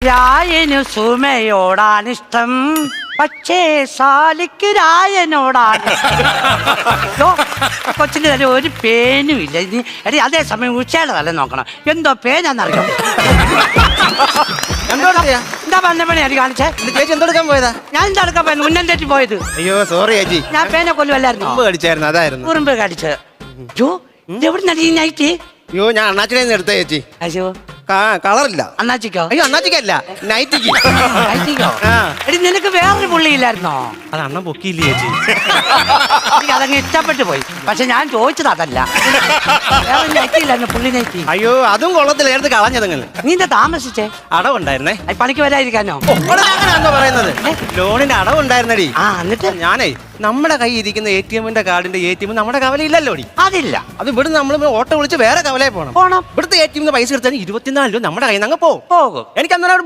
രായനു സുമയോടാണിഷ്ടം, പക്ഷേ സാലിക്ക് രായനോടാണ്. കൊച്ചിന് തന്നെ ഒരു പേനും ഇല്ല. ഇനി എടി അതേസമയം ഉച്ചയുടെ തല നോക്കണം, എന്തോ പേനാന്നറിയാം. എന്താ പറഞ്ഞ പണി അടി കാണിച്ചേ? ചേച്ചി എന്തെടുക്കാൻ പോയതാ? ഞാൻ എന്താ എടുക്കാൻ പോയത്? മുന്നേ തെറ്റി പോയത്. അയ്യോ സോറി ചേച്ചി, ഞാൻ പേനെ കൊല്ലുമല്ലായിരുന്നു. കടിച്ചായിരുന്നു, അതായിരുന്നു. കുറുമ്പ് കടിച്ചത്. എവിടെ നടി നൈറ്റ്? അയ്യോ ഞാൻ അണ്ണാച്ചിനെ എടുത്ത ചേച്ചി. അയ്യോ കളറില്ല. അണ്ണാച്ചിക്കോ? അയ്യോ അണ്ണാച്ചിക്കല്ല, നൈറ്റിക്ക്. നൈറ്റിക്കോ? എടി നിനക്ക് വേറൊരു പുള്ളിയില്ലായിരുന്നോ? അത് അണ്ണൻ പൊക്കിയില്ലേ ചേച്ചി? എനിക്ക് അതങ്ങ് ഇഷ്ടപ്പെട്ടു പോയി. പക്ഷെ ഞാൻ ചോദിച്ചത് അതല്ല, വേറെ നൈറ്റിയില്ലായിരുന്നു, പുള്ളി നൈറ്റി. അയ്യോ അതും കൊള്ളത്തില്ല, എടുത്ത് കളഞ്ഞതെങ്ങനെ. നീ എന്താ താമസിച്ചേ? അടവുണ്ടായിരുന്നേ. പണിക്ക് വരാതിരിക്കാനോ? അങ്ങനെയാണോ പറയുന്നത്? ലോണിന്റെ അടവുണ്ടായിരുന്നടി. ആ എന്നിട്ട് ഞാനേ നമ്മുടെ കൈ ഇരിക്കുന്ന ATM-ന്റെ കാർഡിന്റെ ATM നമ്മുടെ കവലയില്ലല്ലോ. അതില്ല. അത് ഇവിടെ നമ്മൾ ഓട്ടോ വിളിച്ച് വേറെ കവലയിൽ പോകണം. ഇവിടുത്തെ ATM-ന്ന് പൈസ എടുത്താൽ 24 രൂപ നമ്മുടെ കയ്യിൽ നിന്ന് അങ്ങ് പോകും. പോകും. എനിക്ക് അന്നേരം